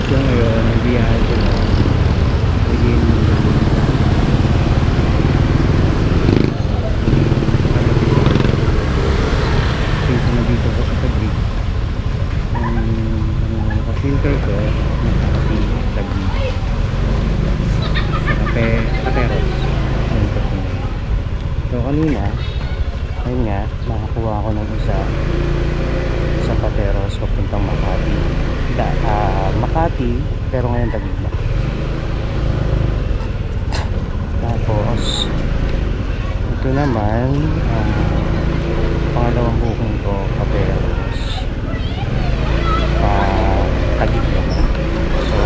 So ngayon, nabiyahe ko na within dito na dito ko sa Taguig. Naka-filter ko Taguig sa Pateros. So kanina ayun nga, nakakuha ako ng isa sa Pateros papuntang Makati. Makati pero ngayon Taguig na. Tapos ito naman pangalawang booking ko Pateros Taguig naman. So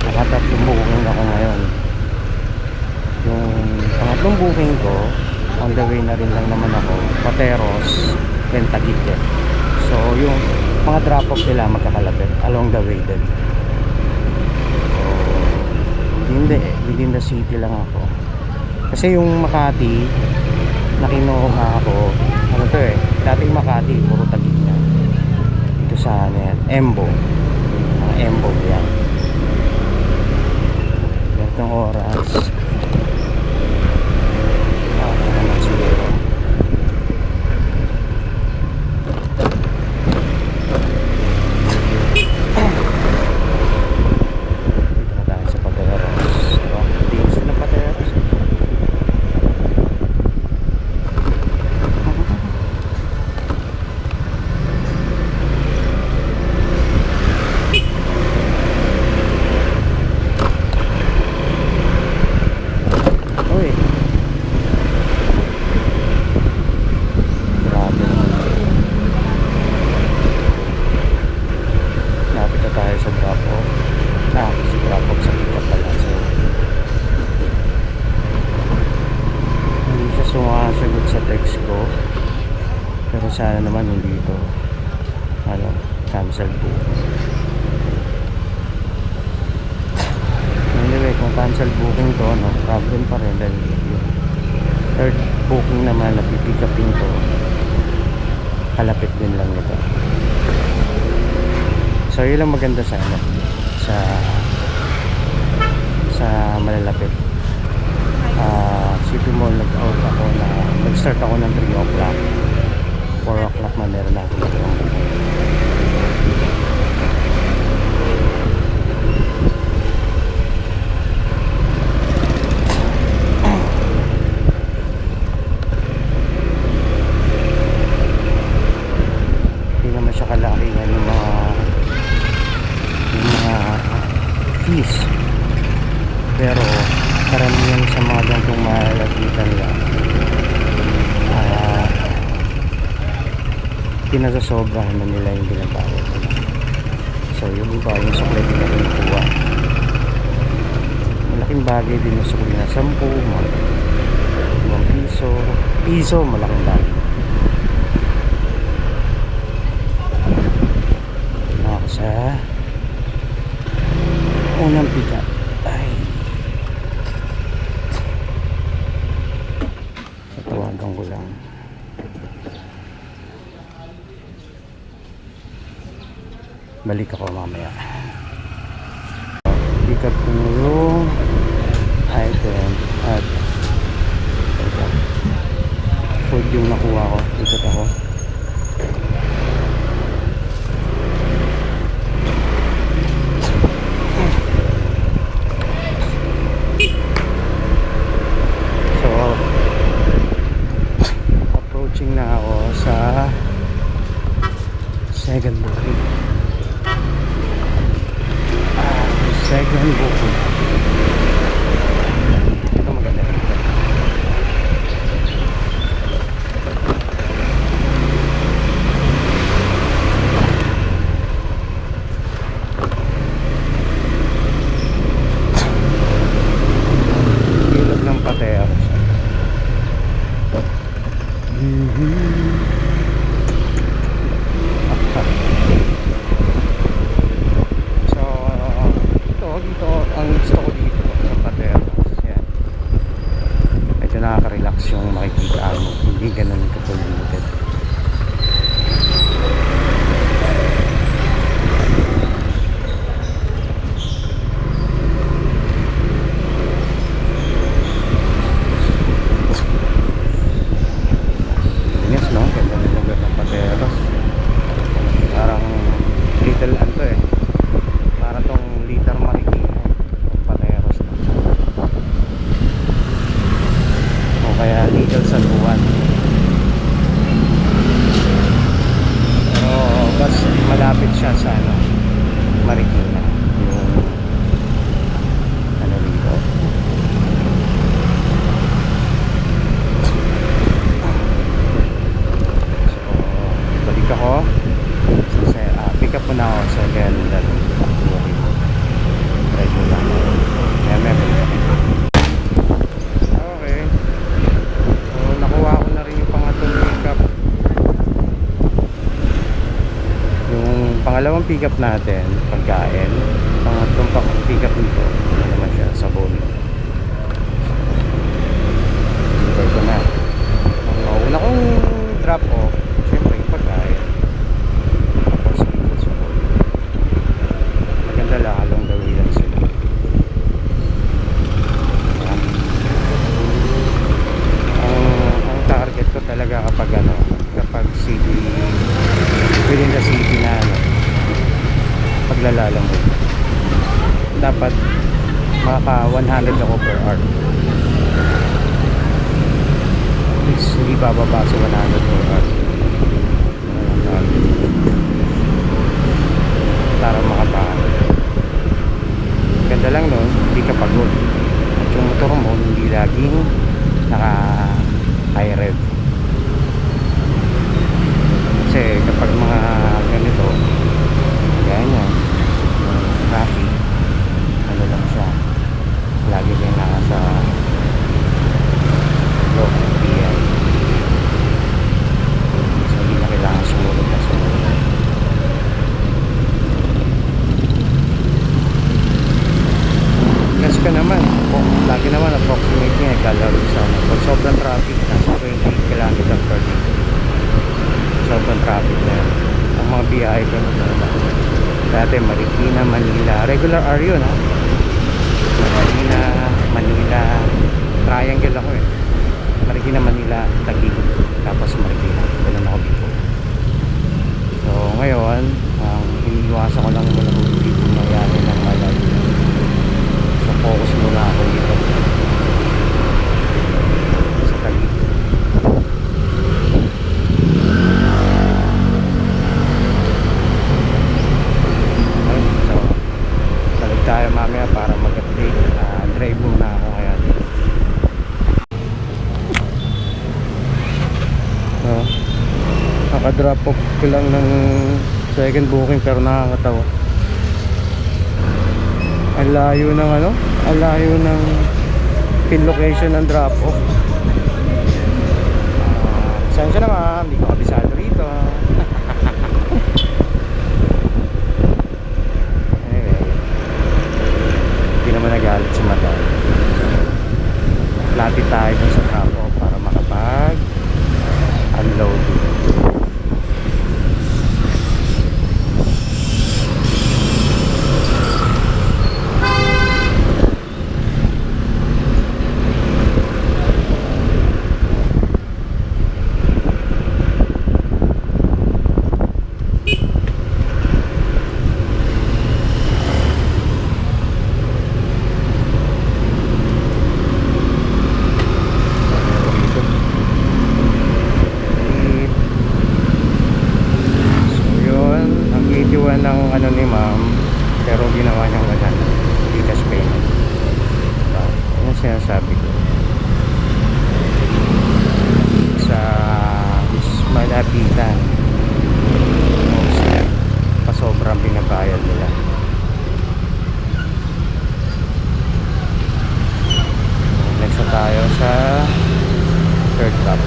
nakatatlong booking ako ngayon. Yung pangatlong booking ko on the way na rin lang naman ako Pateros then Taguig din. So yung mga drop off nila magkakalapit along the way din. So hindi within the city lang ako. Kasi yung Makati nakinuha ako ano to dating Makati puro Taguig na. Ito sa ano yan, Embo. Mga Embo yan. Ganitong oras naman siguro. Sumasagot sa text ko pero sana naman hindi ito cancel po. Anyway, kung cancel booking to problem pa rin dahil yung third booking naman na pipick upin ko kalapit din lang nito. So yun lang maganda sana sa malalapit. City Mall nag-out ako na nag-start ako ng 3 o'clock 4 o'clock na meron na ako hindi naman siya kalaki yan yung mga fees pero karamihan sa mga gantong malalapitan lang pinasasobrahan na nila yung ginagawa. So yung iba yung sukli din na kinukuha malaking bagay din yung sukli na 10 piso malaking bagay. Ako sa unang pick-up tawagan ko lang. Balik ako mamaya. Pick up ko yung item at food yung nakuha ko. Ikot ako. Na ako sa second booking. Second booking. Ito maganda. Ilog ng Pateros. So dito ang little ano eh, para tong liter Marikina, Pateros na. O kaya Little San Juan. Pero mas malapit siya sa ano, Marikina, yung ano dito. So balik ako kasi pick up muna ako sa Ganda. Try ko lang. Okay, so nakuha ko na rin yung pangatlong pick up. Yung pangalawang pick up natin, pagkain. Pangatlong pick up nito, ano naman siya, sabon. Deliver ko na. Ang una kong drop off, syempre yung pagkain. Tapos yung sabon. Maganda lang, along the way lang sila. Ang target ko talaga kapag ano, kapag city, within the city na ano, paglalalang mo, dapat maka 100 ako per hour. Please, hindi bababa sa 100 per hour para makapahan. Ganda lang nun, hindi ka pagod at yung motor mo hindi laging naka high rev. Kasi kapag mga ganito, ganyan, traffic, ano lang siya, lagi din nasa low PI. So hindi na kailangan sumunod na sumunod. Gas ka naman, lagi naman approximate niya kalaro sa ano. Pag sobrang traffic, nasa 20 km per day. Sobrang traffic na yan. Ang mga biyahe ko na dati Marikina, Manila, regular hour yun ha. Marikina, Manila, triangle ako eh. Marikina, Manila, Taguig, tapos Marikina. Ganun ako dito. So ngayon, iniiwasan ko lang muna kung dito nangyari ng malay. So focus muna ako dito sa Taguig. Tayo mamaya para mag-update. Drive muna ako ngayon. Naka-drop off ko lang ng second booking pero nakakatawa. Ang layo ng ano? Ang layo ng pin location ng drop off. Saan siya na ma'am? Hindi ko kabisado rito. Nagalit si madam. Lapit tayo dun sa trapo para makapag unload. Ng ano ni ma'am, pero ginawa niyang wala Gcash payment. So, yun sinasabi ko sa malapitan pa sobrang binabayad nila. Next na tayo sa third stop.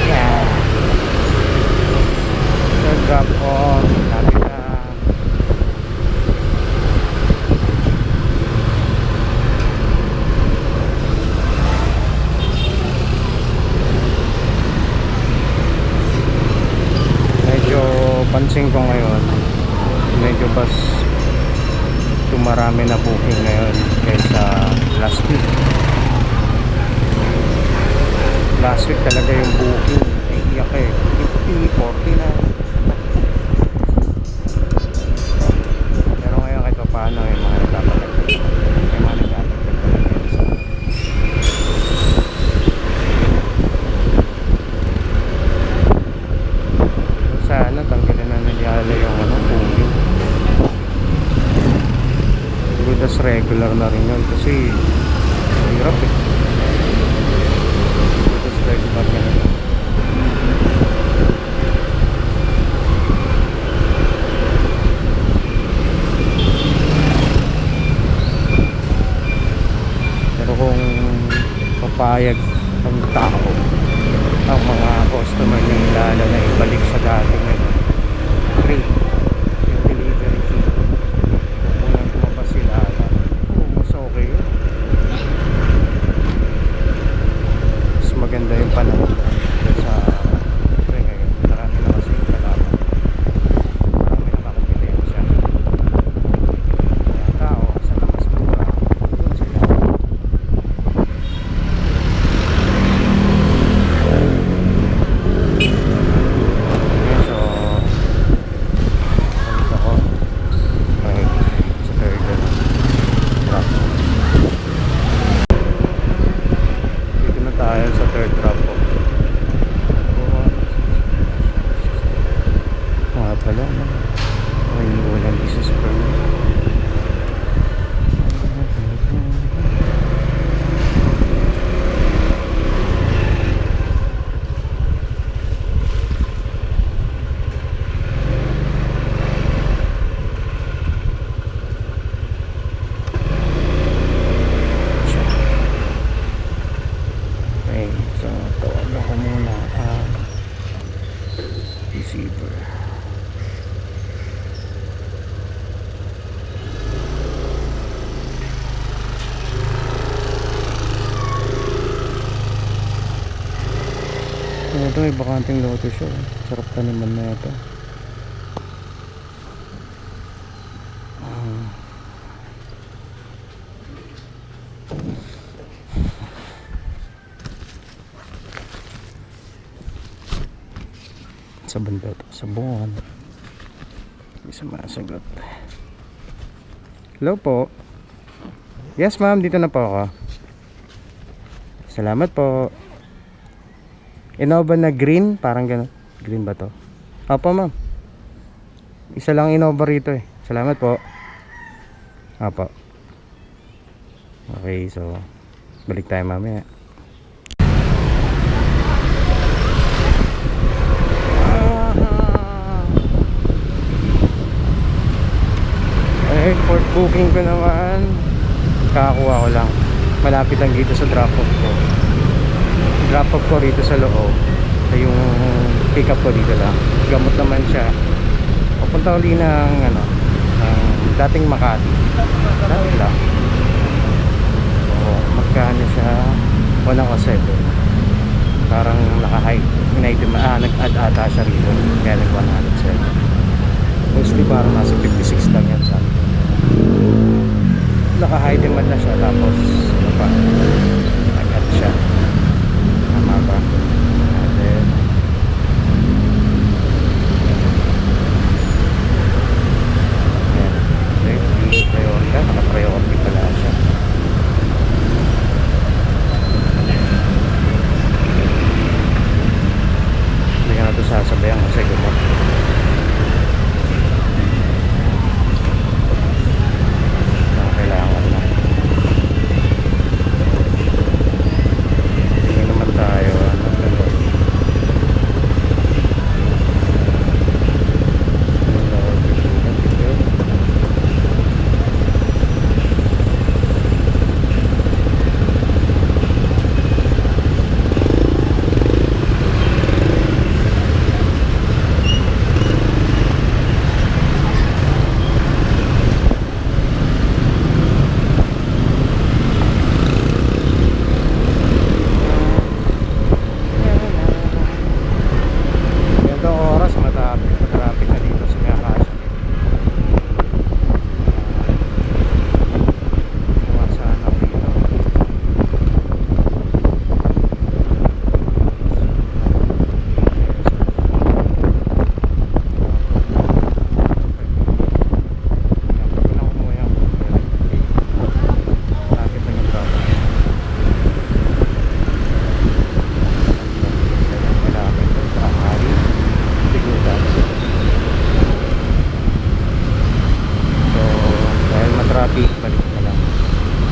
Yeah. So drop off, lapit na. kaysa last week. Last week talaga yung booking ay iyak eh. Yung 40 na. Pero ngayon kahit paano yung mga nagpapagod. Yung mga nagpapagod talaga. Sana tanggalin na nagyala yung booking. Good as regular na rin yun kasi hirap eh. Good as regular na rin. Pero kung papayag ang tao, ang mga customer nila na ibalik sa dati ngayon, free yung delivery fee. Kung tumabas sila, mas okay yun. Mas maganda yung panahon sa ngayon. Marami na kasi yung kalaban, marami na kakumpetensya. Kaya tao sa mas mura, doon sila. Receiver. Ito may bakanting loto siya. Sarap taniman na ito. Sa banda ito, sa bungan. Hindi sumasagot. Hello po. Yes ma'am, dito na po ako. Salamat po. Innova na green, parang gano'n. Green ba to? Opo ma'am. Isa lang Innova rito eh. Salamat po. Opo. Okay, so balik tayo mamaya. Airport booking ko naman. Kakakuha ko lang. Malapit lang dito sa drop off ko. Drop off ko rito sa loob. Yung pick up ko dito lang. Gamot naman siya. Pupunta uli ng dating Makati. Dati lang. So, magkano siya? 107. Parang naka-hide. Nag-add ata siya rito. Kaya nag-107. Mostly parang nasa 56 lang yan sa akin. Naka-hide naman na siya. Tapos ano pa, nag-add siya. Tama ba? And then yan, priority. Naka-priority pala siya. Hindi ka na ito sasabayan kasi gumot.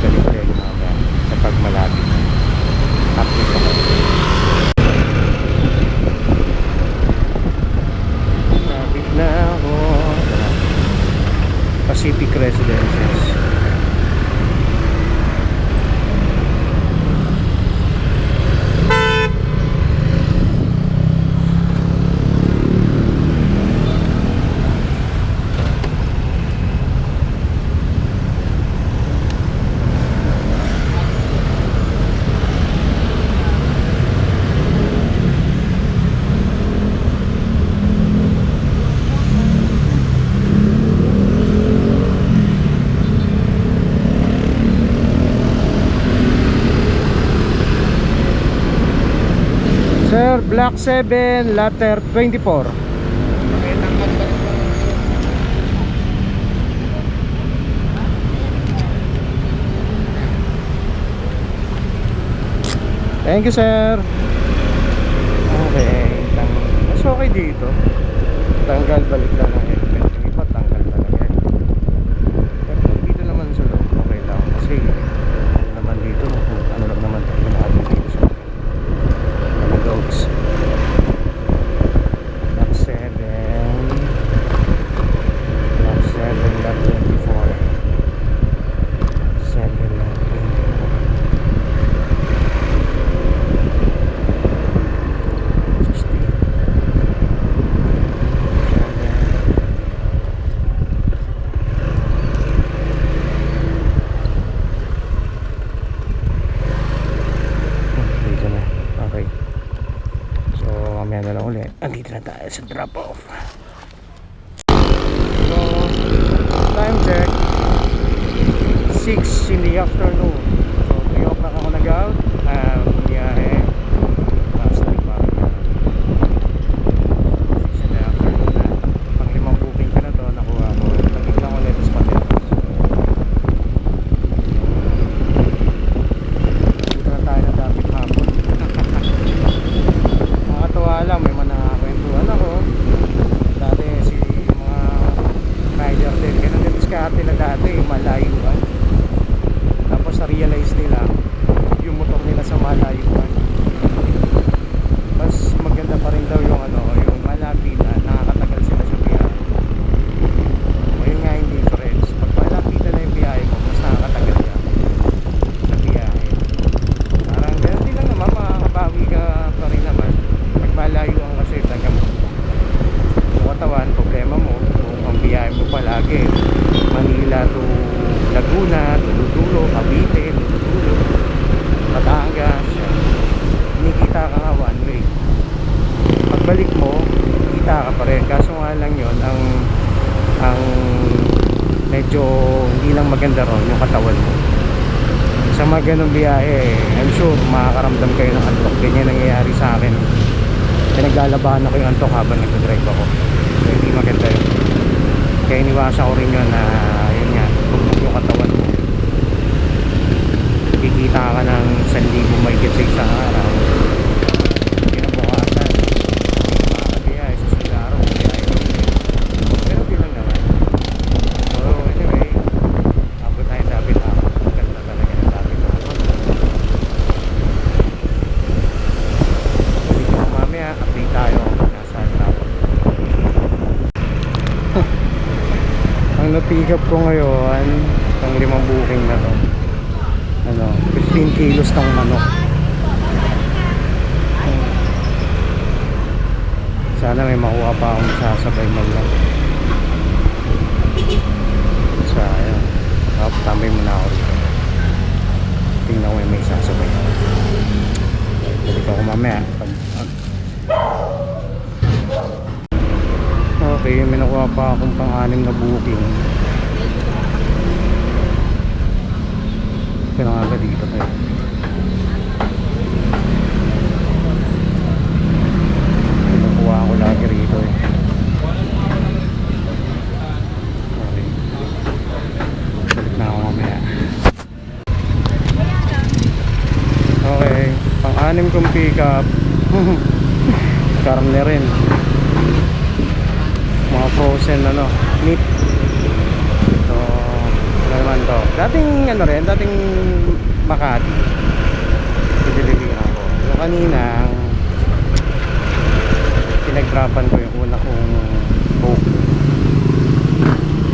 balik tayo mamaya kapag malapit na. Update ako. Malapit na ako. Pacific Residences. Sir, Block 7, Latter 24. Thank you, sir. Okay, mas okay dito. Tanggal, balik lang ng helmet. Yung iba, tanggal talaga yan. Pero dito naman sa loob, okay lang. Kasi, naman dito, ano lang naman tayo natin dito sa mga dogs. Block 7, Block 7, Lot 24. 7, Lot 24. Na lang ulit. Andito na tayo sa drop off. So time check 6 in the afternoon. So 3 o'clock ako nag-out. Biyahe last time pa 6 in the afternoon na. Pang 5 booking ka na to. Nakuha ko. Naging lang ulit sa Pateros. Dito na tayo na dapat hapon. Alam, may mga nakakwentuhan ako dati si mga rider din ganun din diskarte na dati malayuan, tapos na-realize nila yung motor nila sa malayuan mas maganda pa rin daw yung ano, yung malapitan, nakakatagal sila sa biyahe. O yun nga yung difference, pag malapitan na yung biyahe mo mas nakakatagal yan sa biyahe. Parang ganun din lang naman, makakabawi ka pa rin naman. Malayo ang kasi tagang yung katawan, problema mo kung ang biyahe mo palagi Manila to Laguna, Dulo-Dulo, Cavite, Dulo-Dulo, Batangas, kinikita ka nga one way. Pagbalik mo, kita ka pa rin, kaso nga lang yun ang medyo hindi lang maganda ron yung katawan mo sa mga ganong biyahe. I'm sure makakaramdam kayo ng antok. Ganyan nangyayari sa akin. Pinaglalabahan ako yung antok habang nagdadrive ako. So hindi maganda yun. Kaya iniwasa ko rin yun na yun nga, tugtog yung katawan mo. Kikita ka ng 1,000 mahigit sa isang araw. Kinabukasan makakabiyahe sa Sigaro, biyahe ko ulit. Pero di lang naman. So anyway, abot tayo David ako. Ganda talaga ng David ako. Mamaya update tayo nasa traffic. Ang na-pick up ko ngayon itong 5 booking na to, ano, 15 kilos ng manok. Sana may makuha pa akong sasabay man lang. So ayun, tambay muna ako rito. Tingnan ko may sasabay ako. Balik ako mamaya okay, may nakuha pa akong pang-6 na booking. Kaya nga ba dito tayo? Nakuha ako lagi rito eh. Okay, balik na ako mamaya. Okay, pang-6 kong pick up. Karne rin, mga frozen ano, meat. So wala naman pinagrapan to. Dating ano rin, dating Makati. Pinililihan ko. Yung kaninang pinagrapan ko yung una kong book.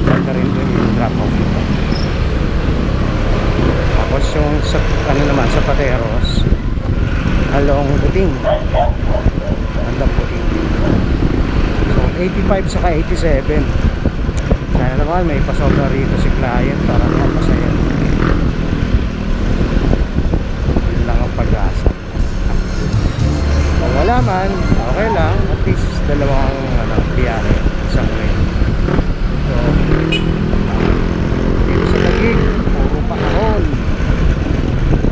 Ganda rin doon yung drop off nito. Tapos yung sa, ano naman, sa Pateros, along Buting. Andang Buting. So 85 saka 87. Sana naman may pasobra rito si client para mapasaya. Yun lang ang pag-asa. Kung wala man, okay lang. At least dalawang biyahe isang way. So dito sa Taguig, puro pa ahon.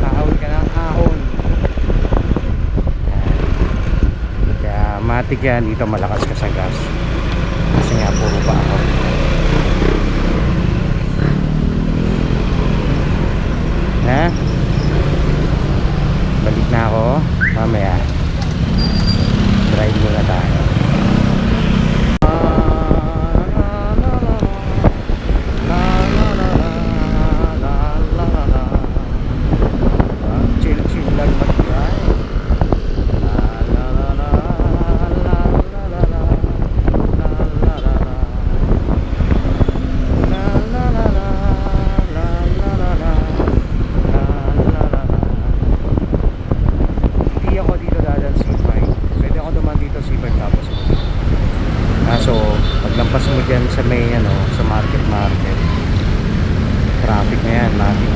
Ahon ka ng ahon. Kaya matik yan, dito malakas ka sa gas. Kasi nga puro pa ahon. Ha? Balik na ako mamaya. Drive muna tayo. Chill lang mag-drive. So paglampas mo dyan sa may sa market traffic na yan natin.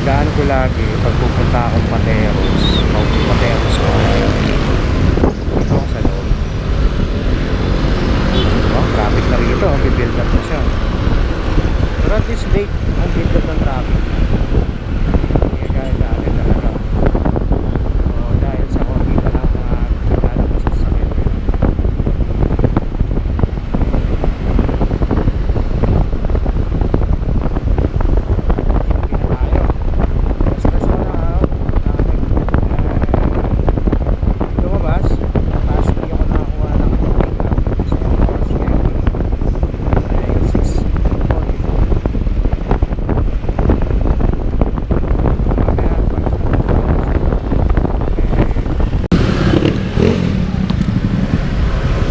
Gaan ko lagi pag pupunta akong Pateros ko dito sa loob. Traffic na rito, bibuild up na siya. Pero at this date ang build up ng traffic hindi kaya dati talaga. Dahil sa konti pa lang mga lalabas sa sakit.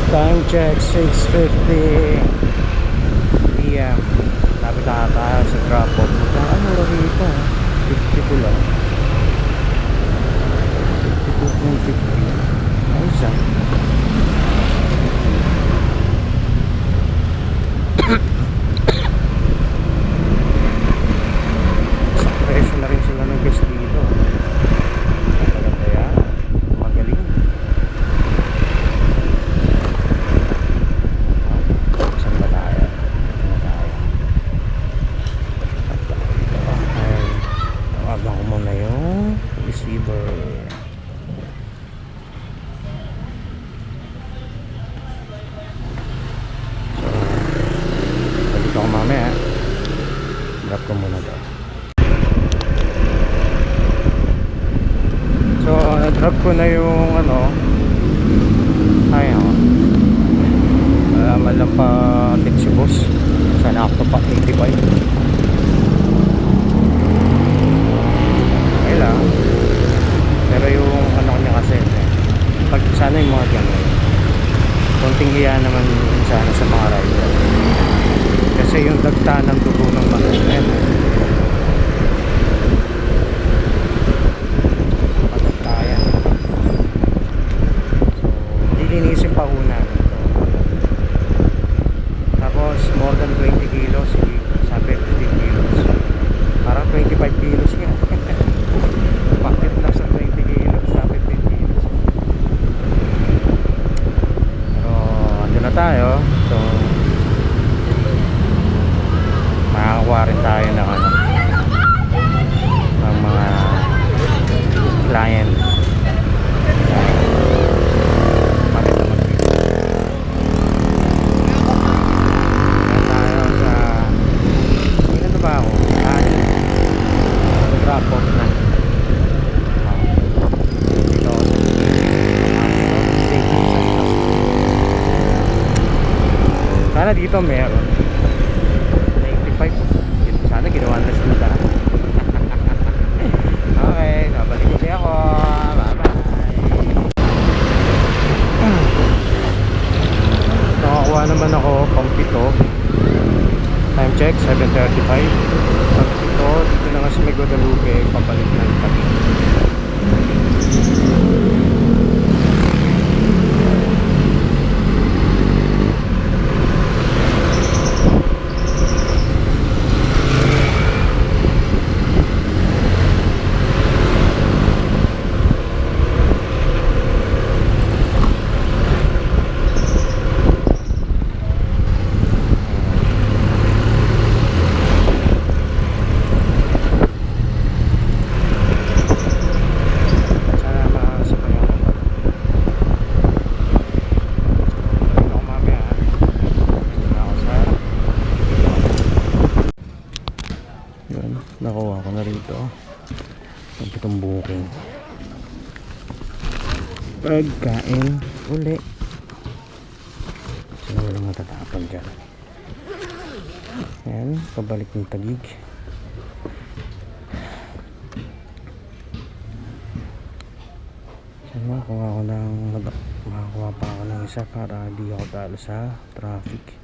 Time check 6:50 PM. Lapit na tayo sa drop off. Ano na rito? 52 lang. 52.50. Ayos ah. Sa presyo na rin sila ng gas dito. Maganda yan. Magaling. Tawagan ko muna yung receiver. So balik ako mamaya. Drop ko muna daw. So drop ko na yung malaman lang pa tip si boss. Sana ako pa 85. Lang. Pero yung niya kasi pag sana yung mga ganun konting hiya naman sana sa mga rider kasi yung dagta ng dugo ng mga patagtayan. So lilinisin pa una tapos more than 20 kilos sabi 15 kilos parang 25 kilos nga. Bakit lang sa 20 kilos sa 15 kilos. Pero andun na tayo. So makakakuha rin tayo ng ng mga client. Bakit na mag-video tayo sa ano ba ako? Drop off na. Sana dito meron Okay. Tapos ito, dito na nga sa may Guadalupe, pabalik ng Taguig. Nakuha ko na rito itong booking pagkain uli so walang matatapon dyan. Ayan, pabalik ng Taguig. So makakuha pa ako ng isa para di ako talo sa traffic.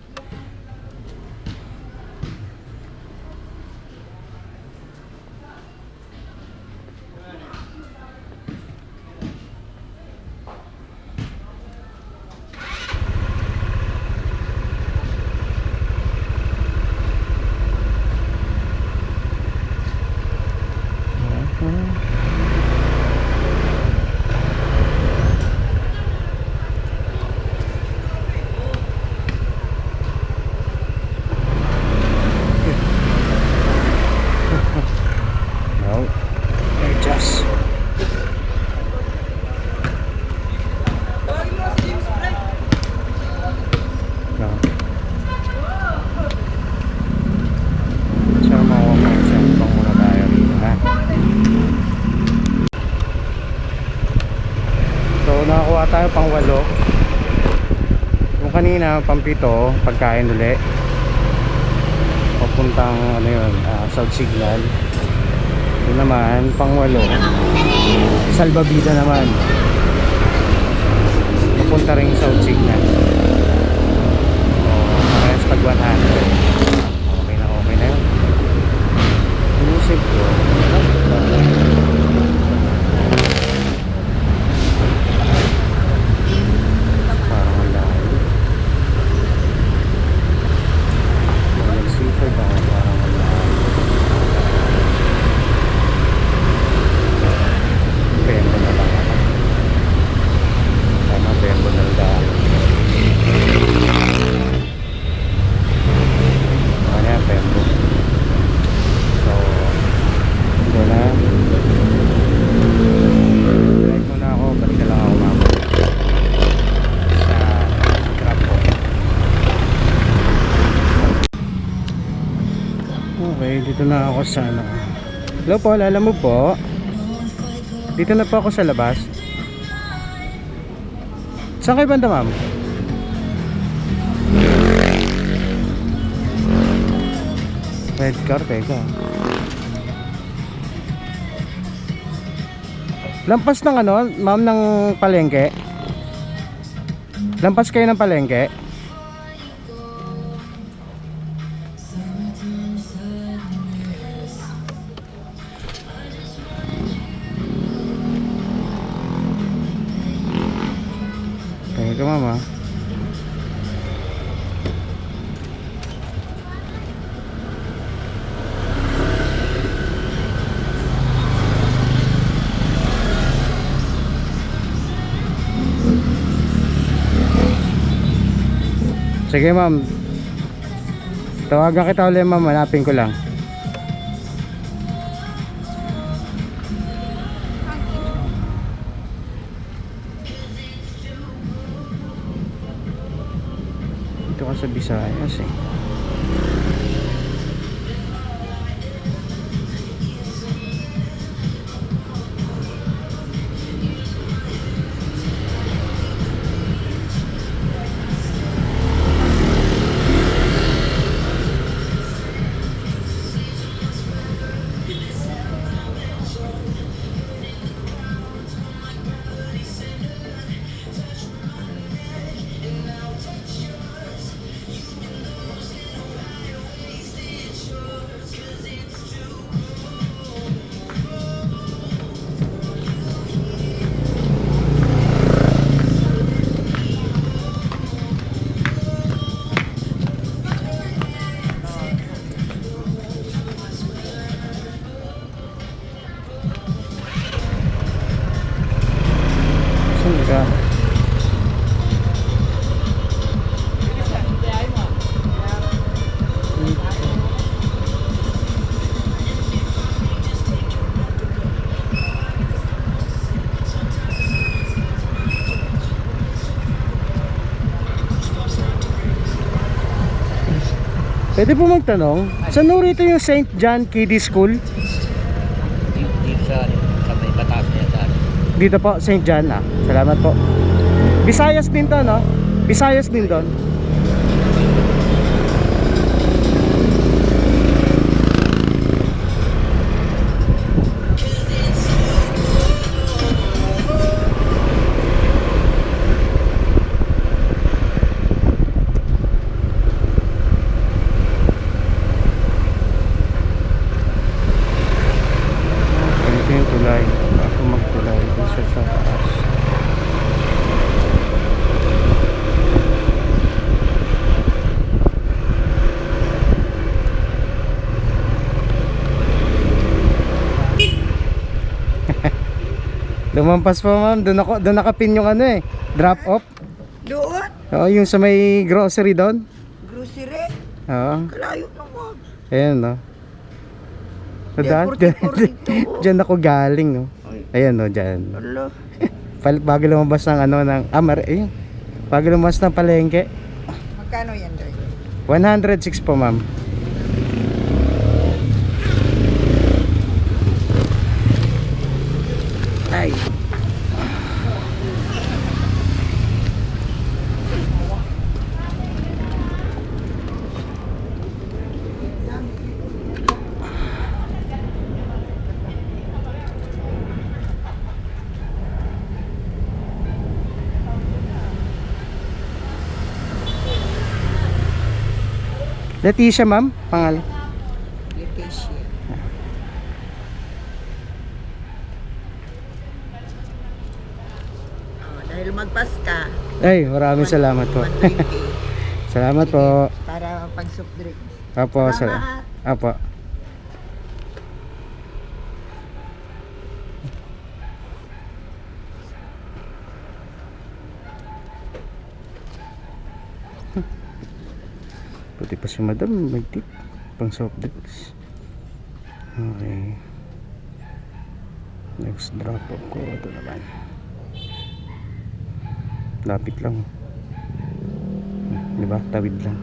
Nakakuha tayo pang 8. Yung kanina pang 7 pagkain uli papuntang ano yun, South Signal. Yun naman pang 8 Salbabida naman papunta rin South Signal. Parehas tag 100. Okay na yun. Inisip ko dito na ako sa ano. Hello po, alam mo po. Dito na po ako sa labas. Saan kayo banda, ma'am? Red car, teka. Lampas ng ano, ma'am, ng palengke? Lampas kayo ng palengke? Teka, mama. Sige, ma'am. Tawagan kita ulit, ma'am. Hanapin ko lang. Dito ka sa Visayas eh. Pwede po magtanong, saan ho rito yung St. John Kiddie School? Dito sa may batas niya sa Dito po, St. John. Salamat po. Visayas din to, no? Visayas din doon. Ito yung tulay. Ako magtulay dun sa taas. Lumampas pa ma'am, doon nakapin yung ano drop off. Doon? Oo, yung sa may grocery doon. Grocery? Oo. Kalayo naman. Ayan no. Diyan, Dito. diyan ako galing no. Ayan no, diyan. Ala. Bago lumabas ng ano ng ayun. Bago lumabas ng palengke. Magkano yan doon? 106 po ma'am. Ay. Leticia ma'am, pangalan. Leticia. Dahil magpaska. Ay, maraming salamat po. 120. Salamat po. Para pag soft drinks. Apo, Salamat. Apo. Puti pa si madam, may tip pang soft drinks. Okay. Next drop off ko ito naman. Lapit lang. Diba? Tawid lang.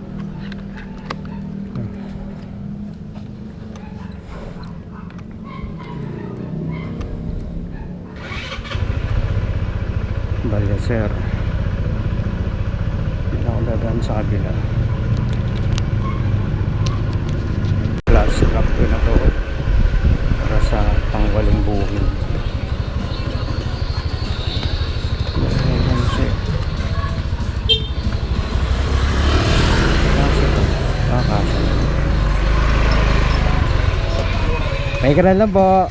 Balyaser. Hindi na ako dadaan sa kabila. Plus drop ko na to para sa pangwaling buhing. Ayan siya. Kasi may ka na lang po.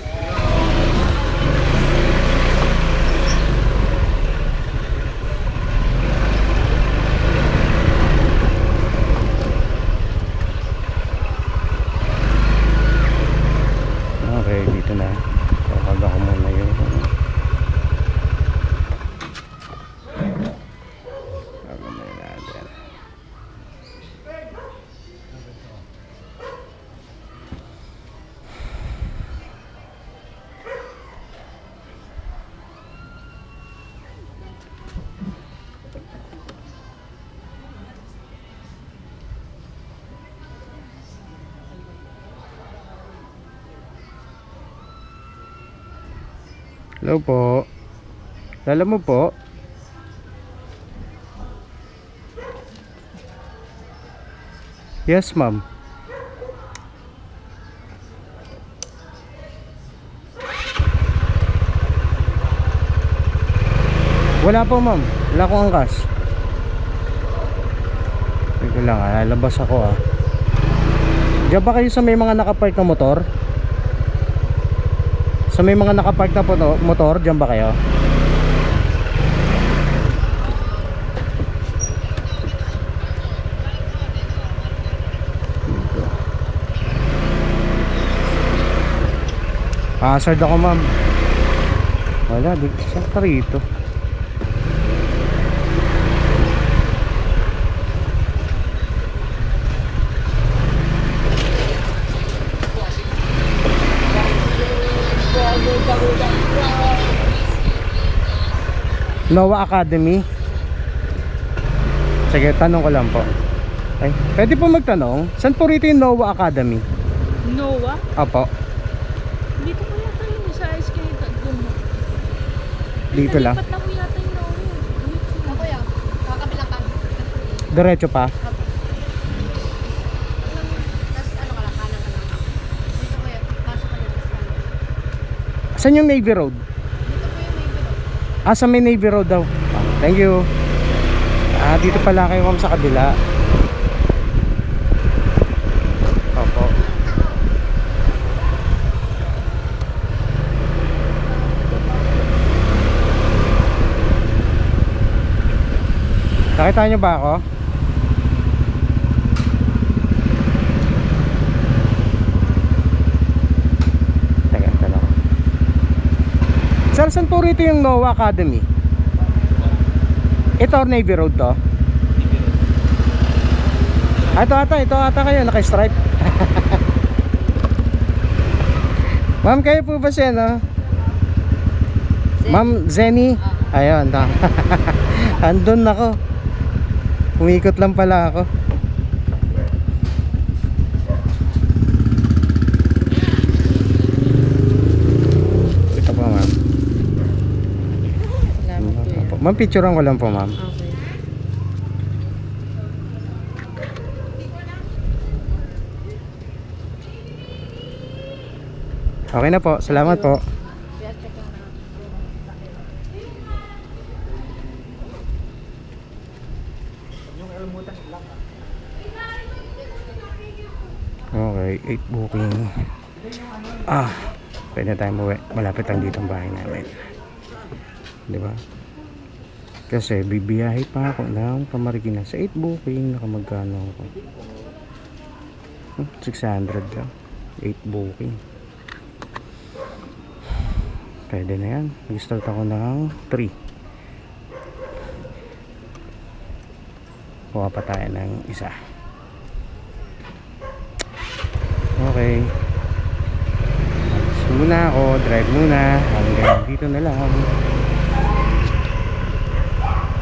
Okay, dito na. Kapag ako muna yung natin. Hello po. Lala mo po. Yes, ma'am. Wala po, ma'am. Wala akong angkas. Teka lang, lalabas ako Diyan ba kayo sa may mga nakapark na motor? Sa may mga nakapark na motor, diyan ba kayo? Hazard ako, ma'am. Wala, di sakta rito. Noah Academy. Sige, tanong ko lang po. Ay, pwede po magtanong, saan po rito yung NOAA Academy? Noah? Opo, Dito ko yata yun sa SK Gumo. dito lang. Lipat na ko yata yung Noah. Ako yan. Kakabilang ka. Diretso pa. Tapos ano ka lang, kanan ka lang. Dito ko yan. Pasok ka yan. Tapos kanan. Saan yung Navy Road? Dito ko yung may bilog. Ah, sa may Navy Road daw. Thank you. Ah, dito pala kayo ma'am sa kabila. Opo. Nakita niyo ba ako? Teka, tanong. Sir, saan po rito yung NOAA Academy? Ito, Navy Road to? Ah, ito ata kayo, naka-stripe. Ma'am, kayo po ba siya, no? Ma'am Zenny? Ayun, no. Andun ako. Umikot lang pala ako. Ito po, ma'am. Salamat po yan. Ma'am, picturean ko lang po, ma'am. Okay. Okay na po, salamat po. Kaya check lang na. Okay, 8 booking. Ah, pwede tayong muwi. Malapit lang dito ang bahay namin. Di ba? Kasi bibiyahe pa ako ng Camarines. Sa 8 booking, nakamagkano ako? 600 lang. 8 booking. Pwede na yan. Mag-start ako ng 3. Kuha pa tayo ng isa. Okay. Mag muna ako. Drive muna. Hanggang dito na lang.